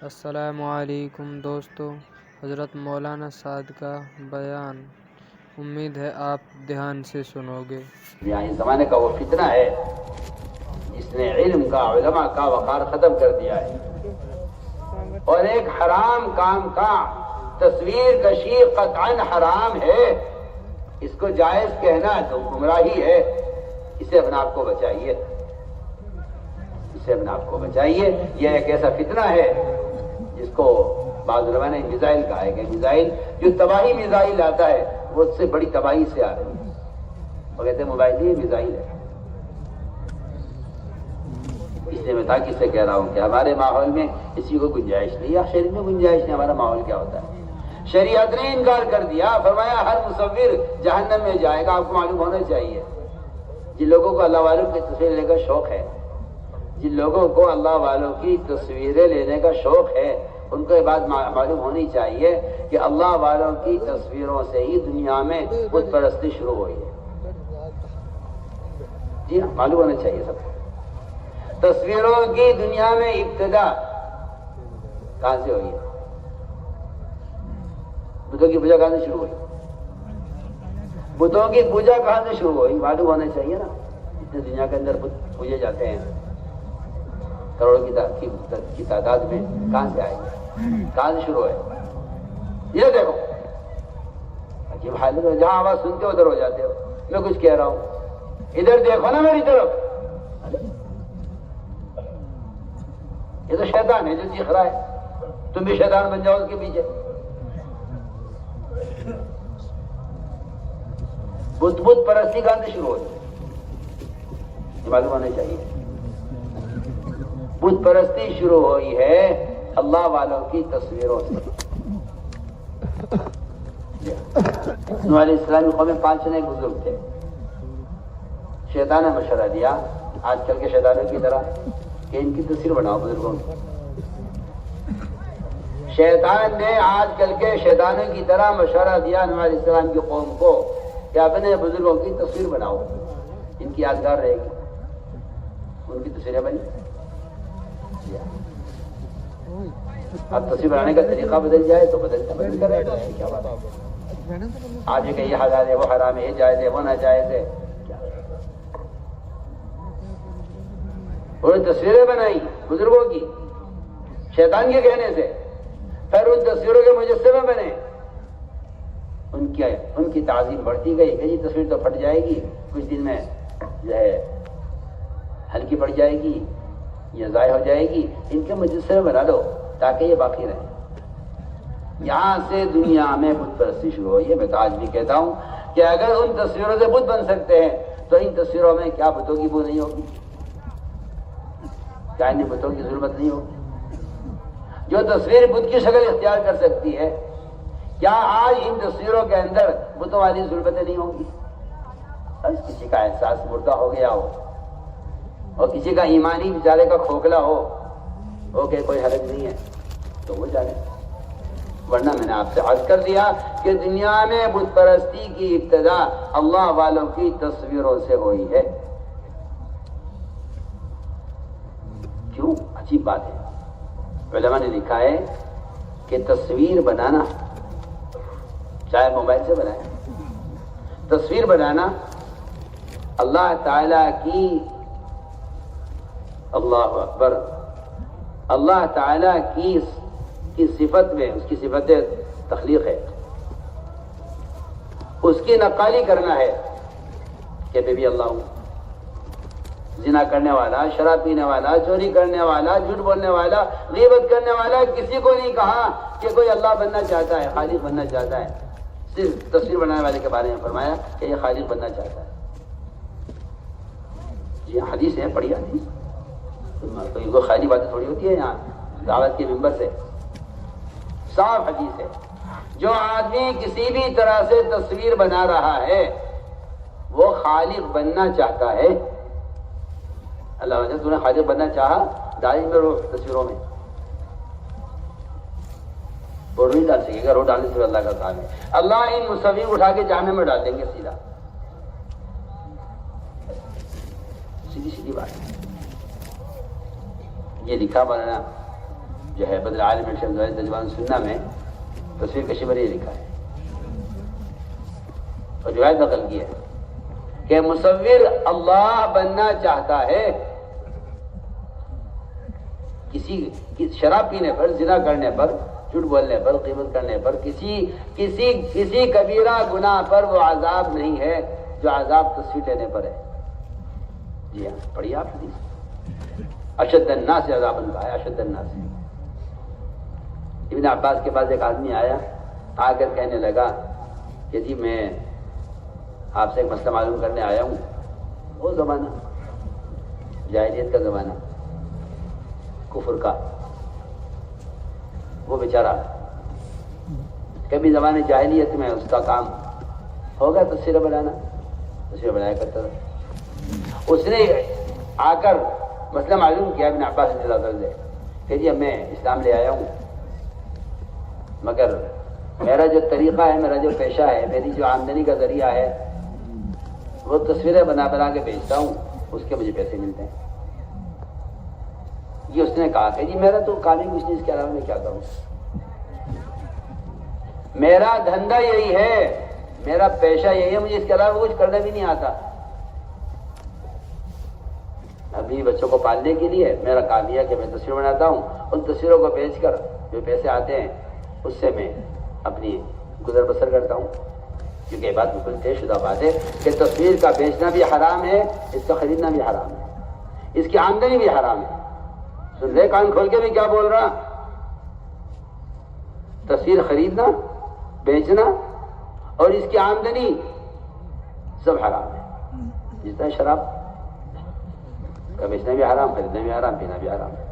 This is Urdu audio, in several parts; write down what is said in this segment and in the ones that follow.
السلام علیکم دوستو، حضرت مولانا سعد کا بیان امید ہے آپ دھیان سے سنو گے۔ اس زمانے کا وہ فتنہ ہے جس نے علم کا، علماء کا وقار ختم کر دیا ہے، اور ایک حرام کام کا تصویر کشی قطعاً حرام ہے، اس کو جائز کہنا تو گمراہی ہے۔ اسے اپنے آپ کو بچائیے، اسے اپنے آپ کو بچائیے۔ یہ ایک ایسا فتنہ ہے جس کو بعض علماء نے میزائل کہا ہے کہ میزائل جو تباہی میزائل آتا ہے وہ اس سے بڑی تباہی سے آ رہی ہے، وہ کہتے ہیں موبائل یہ میزائل ہے۔ اس لیے میں تاکید سے کہہ رہا ہوں کہ ہمارے ماحول میں کسی کو گنجائش نہیں، یا شریعت میں گنجائش نہیں۔ ہمارا ماحول کیا ہوتا ہے؟ شریعت نے انکار کر دیا، فرمایا ہر مصور جہنم میں جائے گا۔ آپ کو معلوم ہونا چاہیے جن لوگوں کو اللہ والوں کی تصویر لینے کا شوق ہے، جن لوگوں کو اللہ والوں کی تصویریں لینے کا شوق ہے، ان کو یہ بات معلوم ہونی چاہیے کہ اللہ والوں کی تصویروں سے ہی دنیا میں بت پرستی شروع ہوئی ہے۔ جی ہاں، معلوم ہونا چاہیے سب کو۔ تصویروں کی دنیا میں ابتدا کہاں سے ہوئی ہے؟ بتوں کی پوجا کہاں سے شروع ہوئی؟ بتوں کی پوجا کہاں سے شروع ہوئی؟ معلوم ہونا چاہیے نا۔ اتنے دنیا کے اندر بت پوجے جاتے ہیں، کروڑوں کی تعداد میں، کہاں سے آئے، کہاں سے شروع ہے؟ یہ دیکھو عجیب حالت ہے، جہاں آواز سنتے ہو ادھر ہو جاتے ہو۔ میں کچھ کہہ رہا ہوں، ادھر دیکھو نا میری طرف۔ یہ تو شیطان ہے جو چیخ رہا ہے، تم بھی شیطان بن جاؤ اس کے پیچھے۔ بت پرستی کہاں سے شروع ہوئی؟ یہ معلوم ہونا چاہیے۔ بت پرستی شروع ہوئی ہے اللہ والوں کی تصویروں سے۔ نوح علیہ السلام کی قوم میں 5 جنے بزرگ تھے۔ شیطان نے مشورہ دیا آج کل کے شیطانوں کی طرح کہ ان کی تصویر بناؤ بزرگوں کی۔ شیطان نے آج کل کے شیطانوں کی طرح مشورہ دیا نوح علیہ السلام کی قوم کو کہ اپنے بزرگوں کی تصویر بناؤ، ان کی یادگار رہے گی۔ ان کی تصویریں بنی۔ اب تصویر بنانے کا طریقہ بدل جائے تو بدل کر رہے گا، کیا بات ہے؟ آج یہ کہ یہ حلال ہے، وہ حرام ہے، یہ جائز ہے، وہ ناجائز ہے۔ انہوں نے تصویریں بنائی بزرگوں کی شیطان کے کہنے سے، پھر ان تصویروں کے مجسمے بنے۔ ان کی تعظیم بڑھتی گئی کہ یہ تصویر تو پھٹ جائے گی، کچھ دن میں جو ہے ہلکی پڑ جائے گی، یہ ضائع ہو جائے گی، ان کے مجسمے بنا لو تاکہ یہ باقی رہے۔ یہاں سے دنیا میں بت پرستی شروع ہوئی ہے۔ میں تو آج بھی کہتا ہوں کہ اگر ان تصویروں سے بت بن سکتے ہیں تو ان تصویروں میں کیا بتوں کی بو نہیں ہوگی؟ کیا ان بتوں کی ضرورت نہیں ہوگی؟ جو تصویر بت کی شکل اختیار کر سکتی ہے، کیا آج ان تصویروں کے اندر بتوں والی ضرورتیں نہیں ہوں گی؟ کسی کا احساس مردہ ہو گیا ہو اور کسی کا ایمانی بیچارے کا کھوکھلا ہو کہ کوئی حرج نہیں ہے تو وہ جانے، ورنہ میں نے آپ سے عرض کر دیا کہ دنیا میں بت پرستی کی ابتدا اللہ والوں کی تصویروں سے ہوئی ہے۔ کیوں؟ عجیب بات ہے۔ علماء نے لکھا ہے کہ تصویر بنانا، چاہے موبائل سے بنائے، تصویر بنانا اللہ تعالی کی، اللہ اکبر، اللہ تعالی کی صفت میں، اس کی صفت تخلیق ہے، اس کی نقالی کرنا ہے کہ میں بھی اللہ ہوں۔ زنا کرنے والا، شراب پینے والا، چوری کرنے والا، جھوٹ بولنے والا، غیبت کرنے والا، کسی کو نہیں کہا کہ کوئی اللہ بننا چاہتا ہے، خالق بننا چاہتا ہے۔ صرف تصویر بنانے والے کے بارے میں فرمایا کہ یہ خالق بننا چاہتا ہے۔ جی حدیث ہے، پڑھی حدیث، کوئی خالی باتیں تھوڑی ہوتی ہے یہاں دعوت کے ممبر سے، صاف حدیث ہے۔ جو آدمی کسی بھی طرح سے تصویر بنا رہا ہے وہ خالق بننا چاہتا ہے۔ اللہ نے تو نے خالق بننا چاہا، ڈالی میں روح تصویروں میں وہ نہیں ڈال سکے گا، روح ڈالنے سے اللہ کا کام ہے۔ اللہ ان مصور اٹھا کے جہنم میں ڈال دیں گے سیدھا، سیدھی بات ہے۔ یہ لکھا مولانا جو ہے بدر عالم شمس تجوان سننا میں تصویر کشی پر یہ لکھا ہے اور روایت نقل کی ہے کہ مصور اللہ بننا چاہتا ہے کسی شراب پینے پر، زنا کرنے پر، جھوٹ بولنے پر، غیبت کرنے پر، کسی کبیرہ گناہ پر وہ عذاب نہیں ہے جو عذاب تصویر لینے پر ہے۔ جی ہاں، پڑھیے آپ حدیث، اشد الناس عذاباً کہا ہے، اشد الناس۔ ابن عباس کے پاس ایک آدمی آیا، آ کر کہنے لگا کہ جی میں آپ سے ایک مسئلہ معلوم کرنے آیا ہوں۔ وہ زمانہ جاہلیت کا زمانہ، کفر کا، وہ بیچارہ کبھی زمانے جاہلیت میں اس کا کام ہوگا تصویر بنانا، تصویر بنایا کرتا تھا۔ اس نے آ کر مسئلہ معلوم کیا ابن عباس رضی اللہ عنہ سے کہ جی میں اسلام لے آیا ہوں، مگر میرا جو طریقہ ہے، میرا جو پیشہ ہے، میری جو آمدنی کا ذریعہ ہے وہ تصویریں بنا بنا کے بیچتا ہوں، اس کے مجھے پیسے ملتے ہیں۔ یہ اس نے کہا کہ جی میرا تو کام ہی کچھ نہیں، اس کے علاوہ میں کیا کروں، میرا دھندا یہی ہے، میرا پیشہ یہی ہے، مجھے اس کے علاوہ کچھ کرنا بھی نہیں آتا۔ ابھی بچوں کو پالنے کے لیے میرا کام یہ ہے کہ میں تصویر بناتا ہوں، ان تصویروں کو بیچ کر جو پیسے آتے ہیں اس سے میں اپنی گزر بسر کرتا ہوں۔ کیونکہ یہ بات بالکل طے شدہ بات ہے کہ تصویر کا بیچنا بھی حرام ہے، اس کا خریدنا بھی حرام ہے، اس کی آمدنی بھی حرام ہے۔ سن لے کان کھول کے بھی کیا بول رہا، تصویر خریدنا، بیچنا اور اس کی آمدنی سب حرام ہے۔ جس طرح شراب کا بیچنا بھی حرام، خریدنا بھی حرام، پینا بھی حرام ہے۔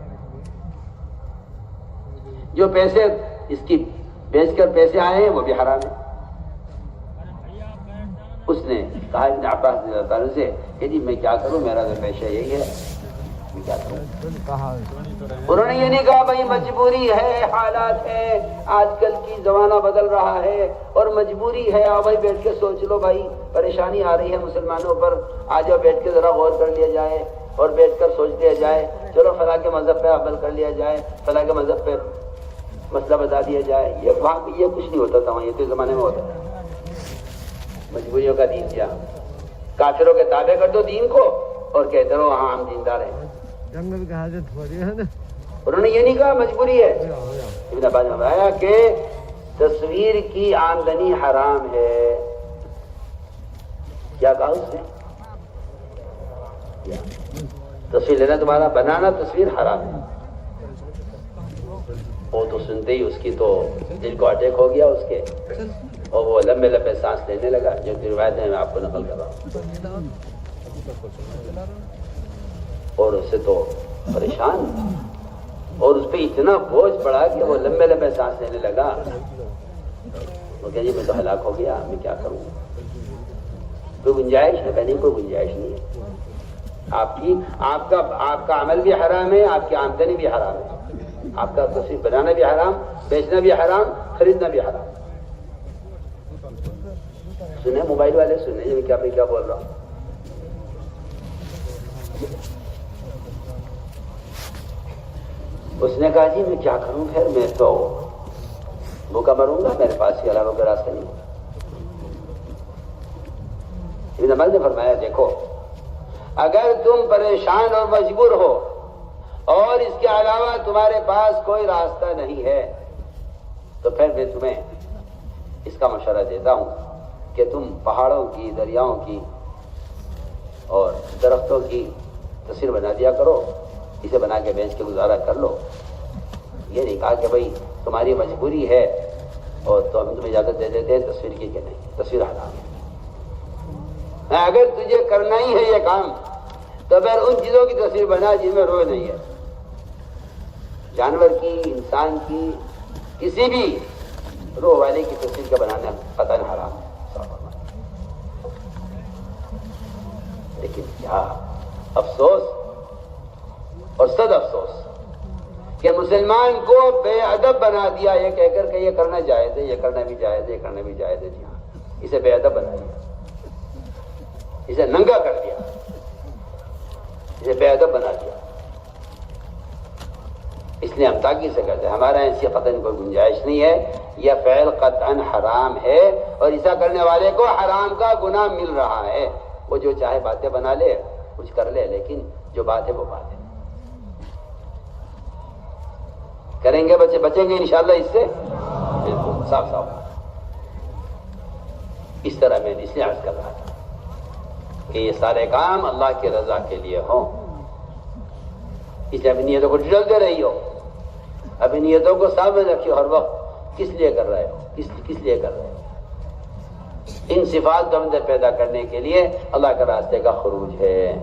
جو پیسے اس کی بیچ کر پیسے آئے ہیں وہ بھی حرام ہے۔ اس نے کہا ابن عباس رضی اللہ عنہ سے کہ جی میں کیا کروں، میرا تو پیشہ یہی ہے، میں کیا کروں۔ انہوں نے یہ نہیں کہا بھائی مجبوری ہے، حالات ہے، آج کل کی زمانہ بدل رہا ہے اور مجبوری ہے، آؤ بھائی بیٹھ کے سوچ لو، بھائی پریشانی آ رہی ہے مسلمانوں پر، آ جاؤ بیٹھ کے ذرا غور کر لیا جائے اور بیٹھ کر سوچ لیا جائے، چلو فلاں کے مذہب پہ عمل کر لیا جائے، فلاں کے مذہب پہ مسئلہ بتا دیا جائے۔ یہ وہاں یہ کچھ نہیں ہوتا تھا، وہاں یہ تو زمانے میں ہوتا تھا۔ مجبوریوں کا دین کیا، کافروں کے تابع کر دو دین کو اور کہتے رہو ہاں ہم دیندار ہیں۔ انہوں نے یہ نہیں کہا مجبوری ہے۔ ابن عباس نے بتایا کہ تصویر کی آمدنی حرام ہے۔ کیا کہا اس نے؟ تصویر لینا تمہارا، بنانا تصویر حرام ہے۔ وہ تو سنتے ہی اس کی تو دل کو اٹیک ہو گیا اس کے، اور وہ لمبے لمبے سانس لینے لگا، جو روایت ہے میں آپ کو نقل کر رہا ہوں۔ اور اس سے تو پریشان، اور اس پہ اتنا بوجھ پڑا کہ وہ لمبے لمبے سانس لینے لگا۔ وہ کہ جی میں تو ہلاک ہو گیا، میں کیا کروں، کوئی گنجائش ہے؟ نہیں، کوئی گنجائش نہیں ہے۔ آپ کا عمل بھی حرام ہے، آپ کی آمدنی بھی حرام ہے، آپ کا تصویر بنانا بھی حرام، بیچنا بھی حرام، خریدنا بھی حرام۔ سنیں موبائل والے، سنیں میں کیا بول رہا ہوں۔ اس نے کہا جی میں کیا کروں، خیر میں تو بھوکا مروں گا، میرے پاس کے علاوہ کوئی راستہ نہیں۔ ابن عباس نے فرمایا دیکھو، اگر تم پریشان اور مجبور ہو اور اس کے علاوہ تمہارے پاس کوئی راستہ نہیں ہے تو پھر میں تمہیں اس کا مشورہ دیتا ہوں کہ تم پہاڑوں کی، دریاؤں کی اور درختوں کی تصویر بنا دیا کرو، اسے بنا کے بیچ کے گزارا کر لو۔ یہ نہیں کہا کہ بھائی تمہاری مجبوری ہے اور تو ہم تمہیں اجازت دے دیتے ہیں تصویر کی، کہ نہیں، تصویر حرام ہے۔ اگر تجھے کرنا ہی ہے یہ کام تو پھر ان چیزوں کی تصویر بنا جن میں روح نہیں ہے، جانور کی، انسان کی، کسی بھی روح والے کی تصویر کا بنانا قطعاً حرام ہے۔ لیکن کیا افسوس اور صد افسوس کہ مسلمان کو بے ادب بنا دیا، یہ کہہ کر کہ یہ کرنا جائز ہے، یہ کرنا بھی جائز ہے، یہ کرنا بھی جائز ہے۔ جی ہاں، اسے بے ادب بنا دیا، اسے ننگا کر دیا، اسے بے ادب بنا دیا۔ اس لیے ہم تاکید سے کہتے ہیں ہمارا ایسی قطعاً کوئی گنجائش نہیں ہے، یہ فعل قطعاً حرام ہے اور ایسا کرنے والے کو حرام کا گناہ مل رہا ہے۔ وہ جو چاہے باتیں بنا لے، کچھ کر لے، لیکن جو بات ہے وہ بات ہے۔ کریں گے بچیں گے انشاءاللہ اس سے، بالکل صاف صاف۔ اس طرح میں اس لیے عرض کر رہا تھا کہ یہ سارے کام اللہ کی رضا کے لیے ہوں، اس لیے اپنی نیتوں کو ڈھلتے رہی ہو، اپنی نیتوں کو سامنے رکھیے ہر وقت، کس لیے کر رہے ہو، کس لیے کر رہے ہو۔ ان صفات کو اندر پیدا کرنے کے لیے اللہ کے راستے کا خروج ہے۔